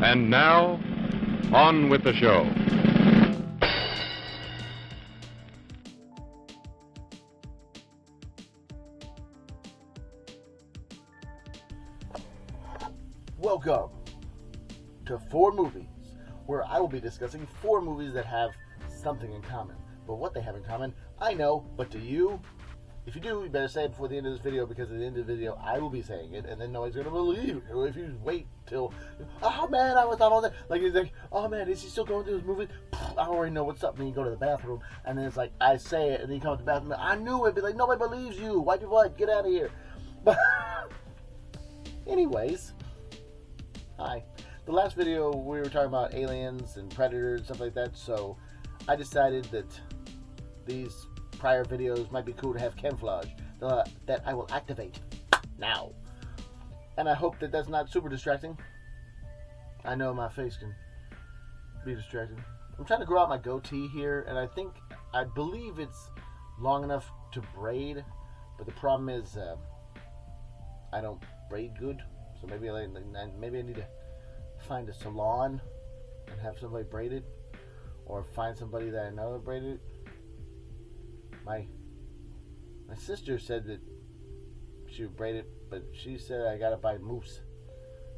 And now, on with the show. Welcome to 4 Movies, where I will be discussing 4 movies that have something in common. But what they have in common, I know, but do you? If you do, you better say it before the end of this video, because at the end of the video, I will be saying it, and then nobody's going to believe it. Or if you wait till, oh man, I was on all that. Like, it's like, oh man, is he still going through this movie? I already know what's up. And then you go to the bathroom, and then it's like, I say it, and then you come to the bathroom, I knew it. Be like, nobody believes you. Wipe your butt. Get out of here. But, anyways, hi. The last video, we were talking about aliens and predators and stuff like that, so I decided that these prior videos might be cool to have camouflage that I will activate now. And I hope that that's not super distracting. I know my face can be distracting. I'm trying to grow out my goatee here, and I believe it's long enough to braid, but the problem is I don't braid good, so maybe I need to find a salon and have somebody braid it, or find somebody that I know that braided it. My sister said that she would braid it, but she said I gotta buy mousse,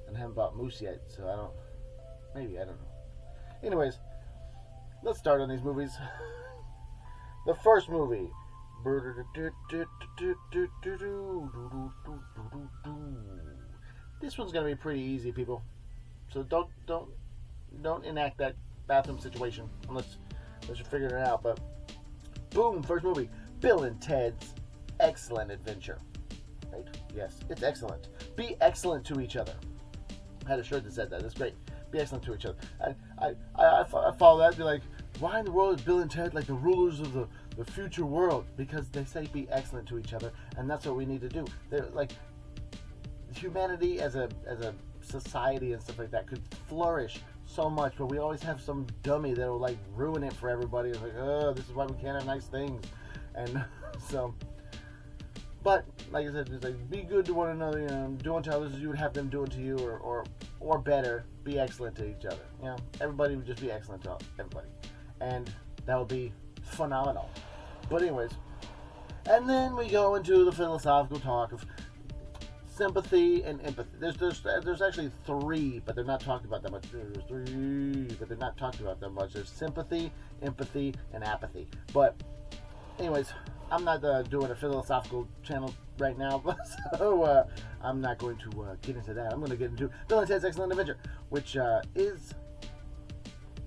and I haven't bought mousse yet, so I don't know. Anyways, let's start on these movies. The first movie. This one's gonna be pretty easy, people. So don't enact that bathroom situation unless you're figuring it out. But boom, first movie, Bill and Ted's Excellent Adventure. Right? Yes, it's excellent. Be excellent to each other. I had a shirt that said that. That's great. Be excellent to each other. I follow that. Be like, why in the world is Bill and Ted like the rulers of the future world? Because they say be excellent to each other, and that's what we need to do. They're like, humanity as a society and stuff like that could flourish so much, but we always have some dummy that will like ruin it for everybody. It's like, oh, this is why we can't have nice things. And so, but like I said, it's like, be good to one another, you know, do unto others as you would have them do unto you, or better, be excellent to each other. You know, everybody would just be excellent to everybody, and that would be phenomenal. But anyways, and then we go into the philosophical talk of sympathy and empathy. There's actually 3, but they're not talked about that much. There's 3, but they're not talked about that much. There's sympathy, empathy, and apathy. But anyways, I'm not doing a philosophical channel right now, so I'm not going to get into that. I'm going to get into Bill and Ted's Excellent Adventure, which is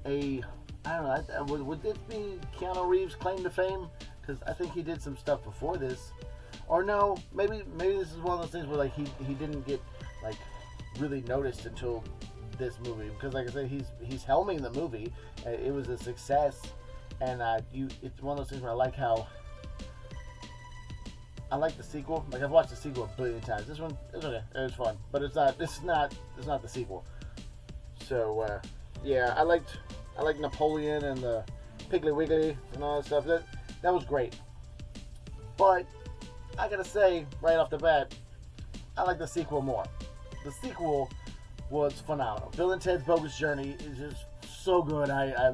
I don't know, would this be Keanu Reeves' claim to fame? Because I think he did some stuff before this. Or no, maybe this is one of those things where like he didn't get like really noticed until this movie, because like I said, he's helming the movie. It was a success, and it's one of those things where I like the sequel. Like, I've watched the sequel a billion times. This one, it's okay, it's fun, but it's not the sequel. So yeah, I liked Napoleon and the Piggly Wiggly and all that stuff. That was great, but I gotta say, right off the bat, I like the sequel more. The sequel was phenomenal. Bill and Ted's Bogus Journey is just so good. I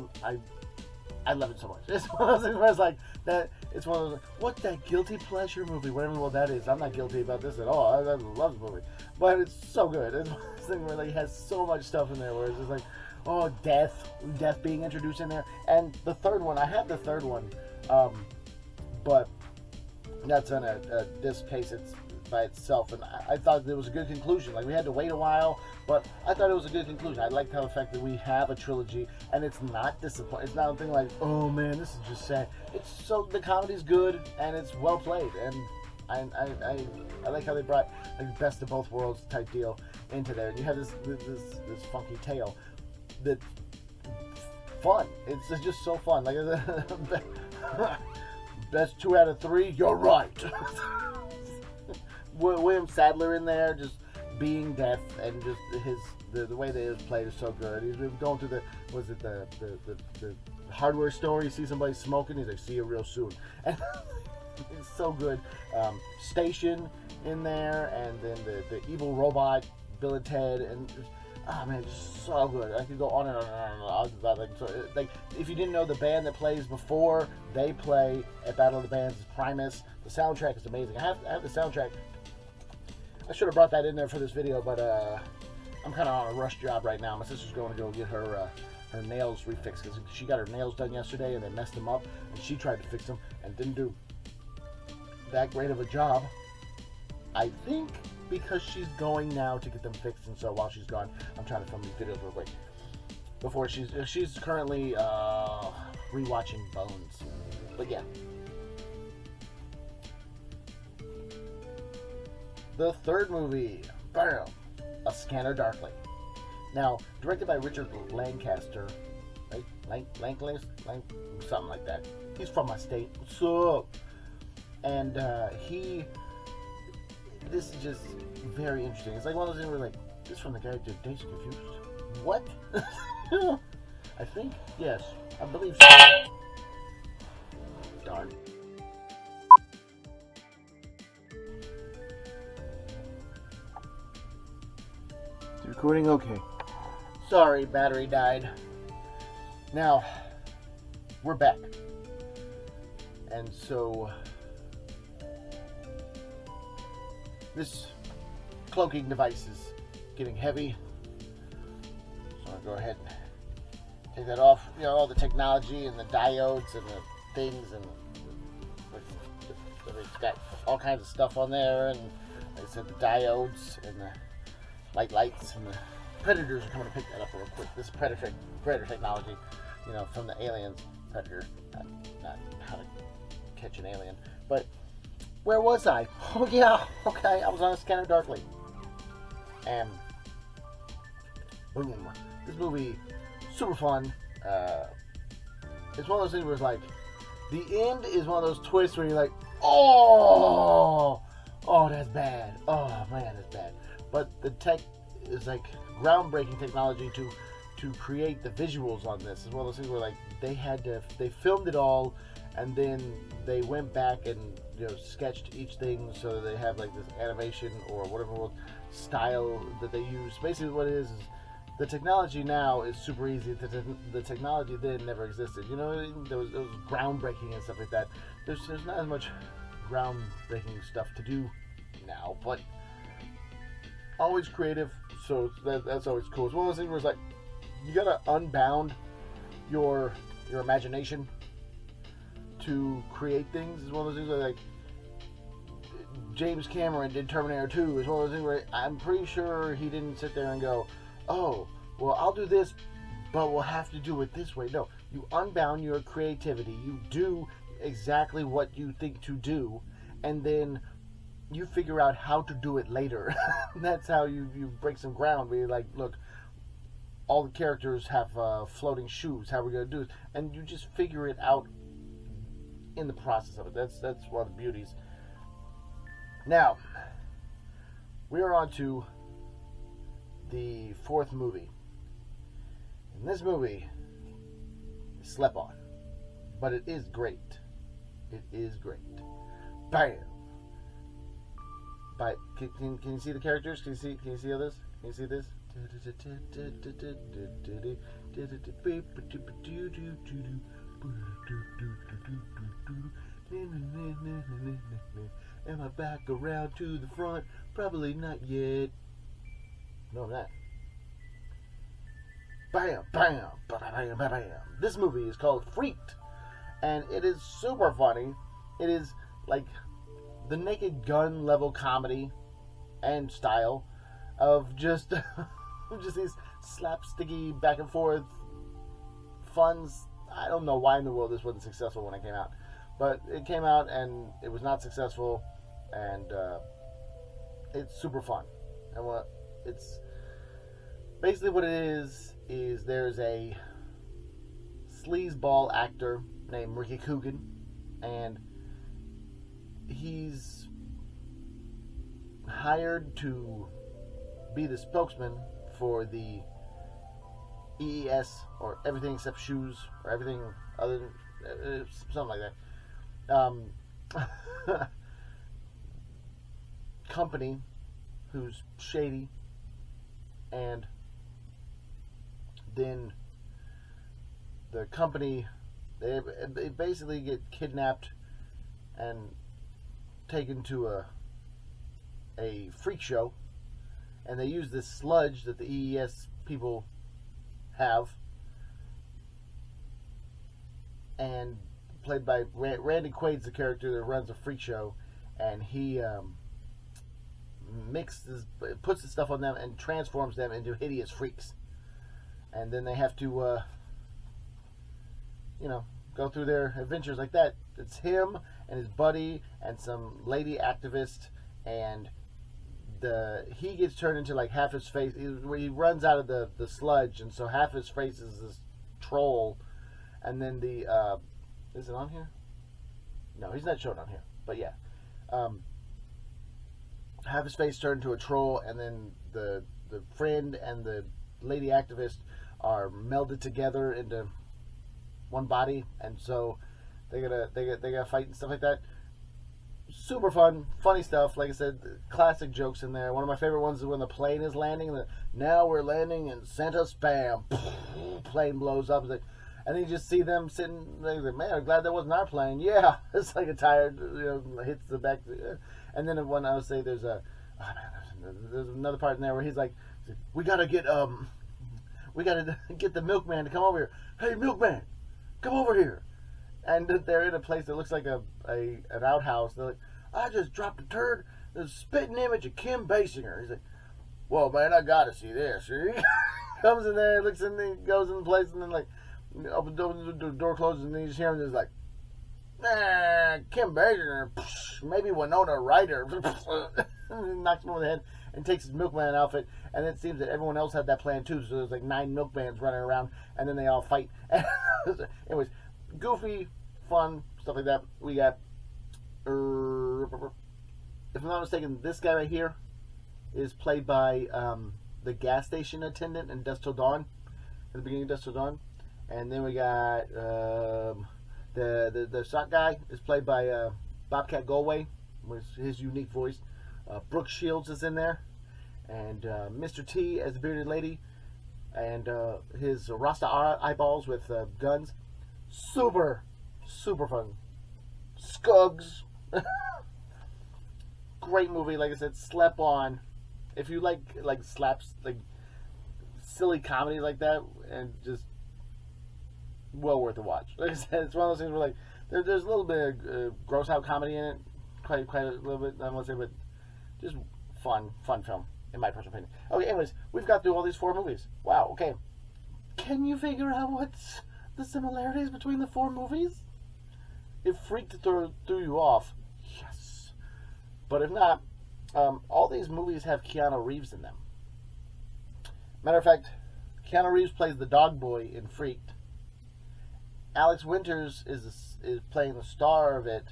love it so much. It's one of those things where it's like that. It's one of those, what's that guilty pleasure movie? Whatever what that is. I'm not guilty about this at all. I love the movie, but it's so good. It's one of those things where like, it has so much stuff in there where it's just like, oh, death being introduced in there. And the third one, I had the third one, but that's in this case, it's by itself, and I thought it was a good conclusion. Like, we had to wait a while, but I thought it was a good conclusion. I liked how the fact that we have a trilogy, and it's not disappointing. It's not a thing like, oh man, this is just sad. The comedy's good, and it's well played, and I like how they brought like best of both worlds type deal into there. And you have this funky tale that's fun. It's just so fun. Like, best 2 out of 3. You're right. William Sadler in there, just being deaf, and just the way that it was played is so good. He's been going through the hardware store. You see somebody smoking, he's like, "See you real soon," and it's so good. Station in there, and then the evil robot Bill and Ted, and Oh man, it's so good. I could go on and on and on and on about like, so, like if you didn't know the band that plays before they play at Battle of the Bands is Primus. The soundtrack is amazing. I have the soundtrack. I should have brought that in there for this video, but I'm kind of on a rush job right now. My sister's going to go get her nails refixed because she got her nails done yesterday and they messed them up, and she tried to fix them and didn't do that great of a job. I think because she's going now to get them fixed, and so while she's gone, I'm trying to film these videos real quick. Before she's currently rewatching Bones, but yeah. The third movie, bam, A Scanner Darkly. Now, directed by Richard Lancaster, right? Lancaster, something like that. He's from my state. What's up? And this is just very interesting. It's like one of those things where like, this from the guy who did Dazed and Confused. What? I think, yes, I believe so. Darn. It's recording okay. Sorry, battery died. Now, we're back. And so, this cloaking device is getting heavy. So I'll go ahead and take that off. You know, all the technology and the diodes and the things, and it's got all kinds of stuff on there. And like I said, the diodes and the lights and the predators are coming to pick that up real quick. This predator technology, you know, from the Aliens. Predator, not how to catch an alien. But where was I? Oh yeah, okay, I was on A Scanner Darkly. And boom, this movie, super fun. It's one of those things where it's like, the end is one of those twists where you're like, oh, that's bad. Oh man, that's bad. But the tech is like groundbreaking technology to create the visuals on this. It's one of those things where like they filmed it all, and then they went back and, you know, sketched each thing so that they have like this animation or whatever style that they use. Basically what it is the technology now is super easy. The technology then never existed. You know, there was groundbreaking and stuff like that. There's not as much groundbreaking stuff to do now, but always creative, so that's always cool. It's one of those things where it's like, you gotta unbound your imagination to create things. It's one of those things where like James Cameron did Terminator 2. It's one of those things where I'm pretty sure he didn't sit there and go, oh, well, I'll do this, but we'll have to do it this way. No, you unbound your creativity. You do exactly what you think to do, and then you figure out how to do it later. That's how you break some ground where you're like, look, all the characters have floating shoes. How are we going to do it? And you just figure it out in the process of it. That's one of the beauties. Now, we are on to the fourth movie. And this movie is slept on, but it is great. It is great. Bam! But can you see the characters? Can you see all this? Can you see this? Am I back around to the front? Probably not yet. No, I'm not. Bam, bam, bam, bam, bam. This movie is called Freaked, and it is super funny. It is like the Naked Gun level comedy and style of just these slapsticky back and forth funs. I don't know why in the world this wasn't successful when it came out, but it came out and it was not successful, and it's super fun. And it's basically what it is there's a sleazeball actor named Ricky Coogan, and he's hired to be the spokesman for the EES, or Everything Except Shoes, or everything other than something like that. Company who's shady and then the company, they basically get kidnapped and taken to a freak show, and they use this sludge that the EES people have, and played by Randy Quaid's the character that runs a freak show, and he puts the stuff on them and transforms them into hideous freaks, and then they have to go through their adventures like that. It's him and his buddy and some lady activist, and he gets turned into like half his face. He runs out of the sludge, and so half his face is this troll, and then is it on here? No, he's not shown on here, but yeah, half his face turned into a troll, and then the friend and the lady activist are melded together into one body, and so they gotta fight and stuff like that. Super fun, funny stuff. Like I said, classic jokes in there. One of my favorite ones is when the plane is landing. Now we're landing in Santa Spam. Plane blows up, and then you just see them sitting. Like, man, I'm glad that wasn't our plane. Yeah, it's like a tire, hits the back. And then when I would say there's another part in there where he's like, we gotta get the milkman to come over here. Hey, milkman, come over here. And they're in a place that looks like an outhouse. They're like, I just dropped a turd. There's a spitting image of Kim Basinger. He's like, well, man, I gotta see this. He comes in there, looks in there, goes in the place, and then like opens the door closes, and then you just hear him just like, Kim Basinger, maybe Winona Ryder. Knocks him over the head and takes his milkman outfit, and it seems that everyone else had that plan too. So there's like 9 milkmans running around, and then they all fight. Anyways, goofy, fun, stuff like that. We got, if I'm not mistaken, this guy right here is played by the gas station attendant in Dusk Till Dawn, at the beginning of Dusk Till Dawn. And then we got the shot guy is played by Bobcat Goldthwait with his unique voice. Brooke Shields is in there, and Mr. T as the bearded lady, and his Rasta eyeballs with guns. Super fun. Scuggs. Great movie. Like I said, slept on. If you like slaps, like silly comedy like that, and just well worth a watch. Like I said, it's one of those things where like there's a little bit of gross out comedy in it, quite a little bit. I won't say, but just fun film in my personal opinion. Okay, anyways, we've got through all these 4 movies. Wow. Okay, can you figure out what's the similarities between the 4 movies? It freaked threw you off. Yes. But if not, all these movies have Keanu Reeves in them. Matter of fact, Keanu Reeves plays the dog boy in Freaked. Alex Winters is playing the star of it.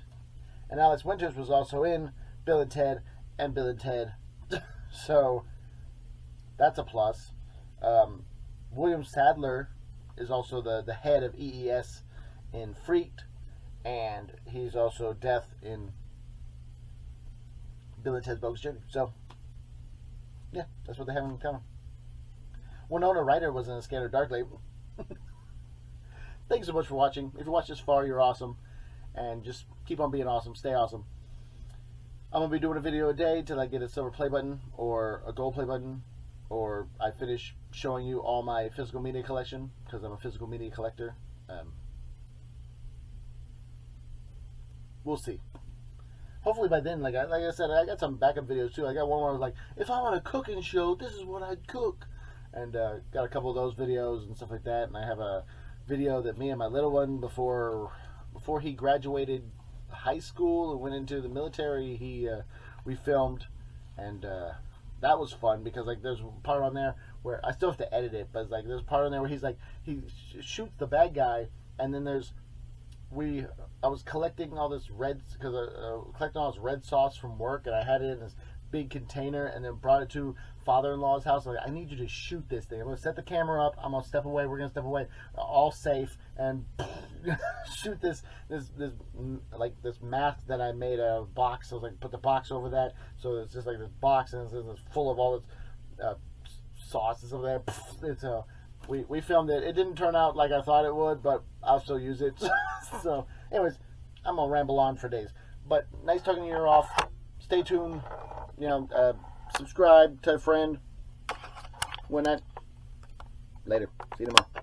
And Alex Winters was also in Bill and Ted and Bill and Ted. So, that's a plus. William Sadler is also the head of EES in Freaked, and he's also Death in Bill and Ted's Bogus Journey. So, yeah, that's what they have in common. Winona Ryder was in A Scanner Darkly. Thanks so much for watching. If you watched this far, you're awesome. And just keep on being awesome. Stay awesome. I'm going to be doing a video a day till I get a silver play button or a gold play button, or I finish showing you all my physical media collection, because I'm a physical media collector. We'll see. Hopefully by then, like I said, I got some backup videos too. I got one where I was like, if I'm on a cooking show, this is what I'd cook. And got a couple of those videos and stuff like that. And I have a video that me and my little one, before he graduated high school and went into the military, we filmed, and that was fun, because like there's a part on there where I still have to edit it, but like there's a part on there where he shoots the bad guy, and then I was collecting all this red, because collecting all this red sauce from work, and I had it in this big container, and then brought it to father-in-law's house. Like, I need you to shoot this thing. I'm gonna set the camera up. I'm gonna step away. We're gonna step away, all safe, and shoot this mask that I made out of box. So I was like, put the box over that, so it's just like this box, and it's full of all this sauce and stuff like that. It's we filmed it. It didn't turn out like I thought it would, but I'll still use it. So, anyways, I'm gonna ramble on for days. But nice talking your ear off. Stay tuned. Subscribe, tell a friend. When that. Later. See you tomorrow.